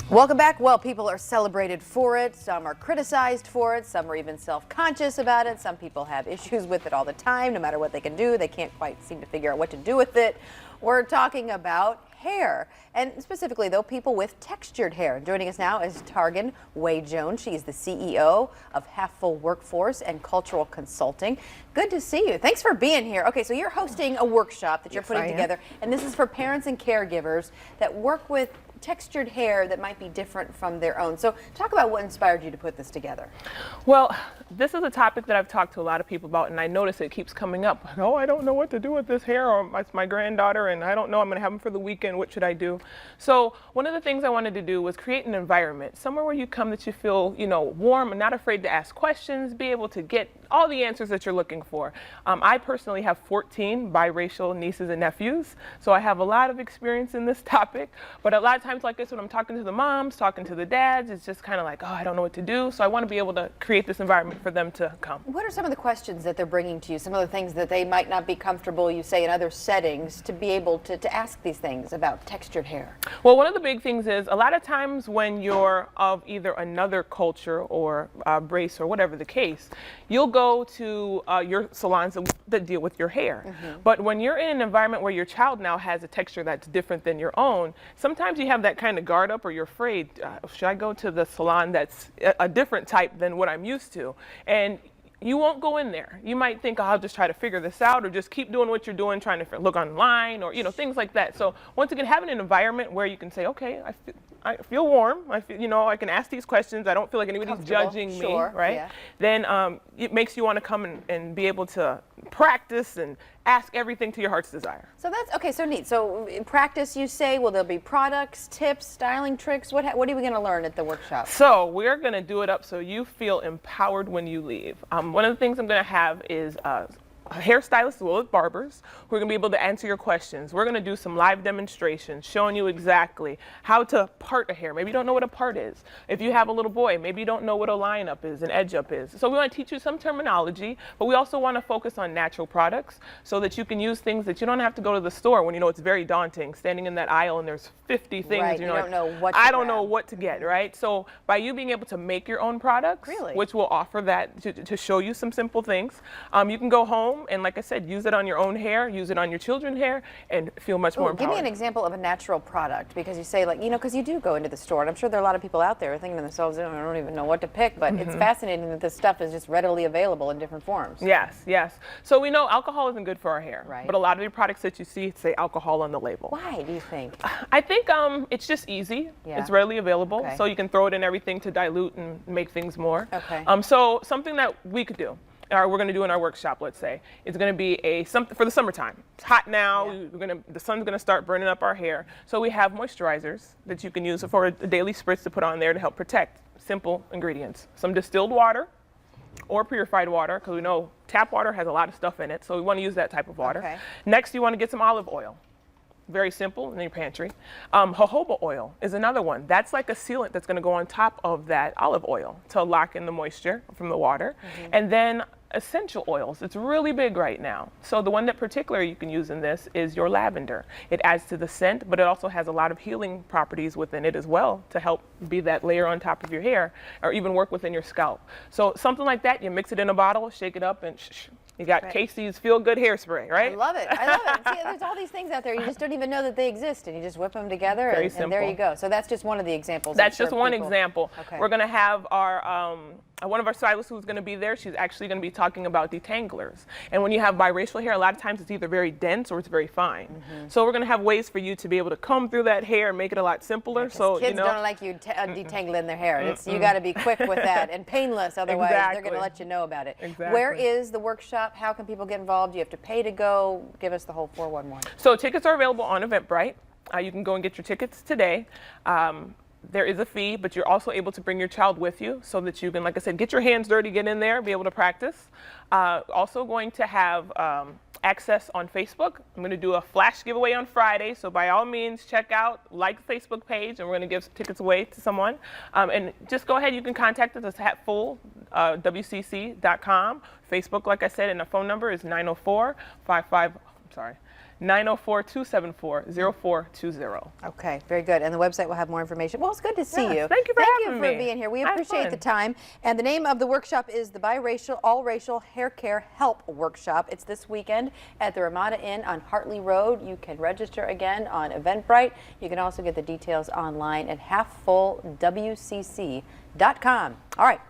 Welcome back. Well, people are celebrated for it. Some are criticized for it. Some are even self-conscious about it. Some people have issues with it all the time. No matter what they can do, they can't quite seem to figure out what to do with it. We're talking about hair, and specifically, though, people with textured hair. Joining us now is Targan Wade-Jones. She's the CEO of Half Full Workforce and Cultural Consulting. Good to see you. Thanks for being here. Okay, so you're hosting a workshop that you're putting together, and this is for parents and caregivers that work with textured hair that might be different from their own. So talk about what inspired you to put this together. Well, this is a topic that I've talked to a lot of people about, and I notice it keeps coming up. Like, oh, I don't know what to do with this hair, or it's my granddaughter, and I don't know, I'm going to have them for the weekend. What should I do? So one of the things I wanted to do was create an environment, somewhere where you come that you feel, warm and not afraid to ask questions, be able to get all the answers that you're looking for. I personally have 14 biracial nieces and nephews, so I have a lot of experience in this topic, but a lot of times like this, when I'm talking to the moms, talking to the dads, it's just kind of like, oh, I don't know what to do. So I want to be able to create this environment for them to come. What are some of the questions that they're bringing to you? Some of the things that they might not be comfortable, you say, in other settings, to be able to ask these things about textured hair? Well, one of the big things is a lot of times when you're of either another culture or race or whatever the case, you'll go to your salons that deal with your hair. Mm-hmm. But when you're in an environment where your child now has a texture that's different than your own, sometimes you have that kind of guard up, or you're afraid, should I go to the salon that's a different type than what I'm used to? And you won't go in there. You might think, oh, I'll just try to figure this out, or just keep doing what you're doing, trying to look online, or things like that. So once again, having an environment where you can say, okay, I feel warm. I feel, I can ask these questions. I don't feel like anybody's judging me, right? Yeah. Then it makes you want to come and be able to practice and ask everything to your heart's desire. So that's okay. So neat. So in practice, you say, will there be products, tips, styling tricks? What are we going to learn at the workshop? So we're going to do it up so you feel empowered when you leave. One of the things I'm going to have is hairstylists as well as barbers who are going to be able to answer your questions. We're going to do some live demonstrations showing you exactly how to part a hair. Maybe you don't know what a part is. If you have a little boy, maybe you don't know what a line up is, an edge up is. So we want to teach you some terminology, but we also want to focus on natural products so that you can use things that you don't have to go to the store when it's very daunting, standing in that aisle and there's 50 things. Right, you don't know what to I don't know what to get, right? So by you being able to make your own products, which will offer that to show you some simple things, you can go home and, like I said, use it on your own hair, use it on your children's hair, and feel much more empowered. Give me an example of a natural product, because you say, because you do go into the store, and I'm sure there are a lot of people out there thinking to themselves, I don't even know what to pick, but it's fascinating that this stuff is just readily available in different forms. Yes, yes. So we know alcohol isn't good for our hair, but a lot of the products that you see say alcohol on the label. Why do you think? I think it's just easy. Yeah. It's readily available, so you can throw it in everything to dilute and make things more. Okay. So something that we could do, or we're going to do in our workshop, let's say, it's going to be something for the summertime. It's hot now. Yeah. The sun's going to start burning up our hair. So we have moisturizers that you can use for a daily spritz to put on there to help protect. Simple ingredients. Some distilled water or purified water, because we know tap water has a lot of stuff in it, so we want to use that type of water. Okay. Next, you want to get some olive oil. Very simple in your pantry. Jojoba oil is another one. That's like a sealant that's going to go on top of that olive oil to lock in the moisture from the water. Mm-hmm. And then essential oils. It's really big right now. So the one that particularly you can use in this is your lavender. It adds to the scent, but it also has a lot of healing properties within it as well to help be that layer on top of your hair, or even work within your scalp. So something like that, you mix it in a bottle, shake it up, and you got Casey's Feel Good Hairspray, right? I love it. I love it. See, there's all these things out there. You just don't even know that they exist, and you just whip them together, and there you go. So that's just one of the examples. That's just one example. Okay. We're going to have our one of our stylists who's going to be there. She's actually going to be talking about detanglers. And when you have biracial hair, a lot of times it's either very dense or it's very fine. Mm-hmm. So we're going to have ways for you to be able to comb through that hair and make it a lot simpler. Yeah, so kids don't like you detangling their hair. You got to be quick with that and painless. Otherwise, they're going to let you know about it. Exactly. Where is the workshop? How can people get involved? Do you have to pay to go? Give us the whole 411. So tickets are available on Eventbrite. You can go and get your tickets today. There is a fee, but you're also able to bring your child with you so that you can, like I said, get your hands dirty, get in there, be able to practice. Also going to have access on Facebook. I'm going to do a flash giveaway on Friday, so by all means check out, like the Facebook page, and we're going to give tickets away to someone. And just go ahead, you can contact us at hatfullwcc.com. Facebook, like I said, and the phone number is 904-55, 904-274-0420. Okay, very good. And the website will have more information. Well, it's good to see Yes, you. thank you for having me. being here. We I had appreciate fun. the time. And the name of the workshop is the Biracial All Racial Hair Care Help Workshop. It's this weekend at the Ramada Inn on Hartley Road. You can register again on Eventbrite. You can also get the details online at halffullwcc.com. All right.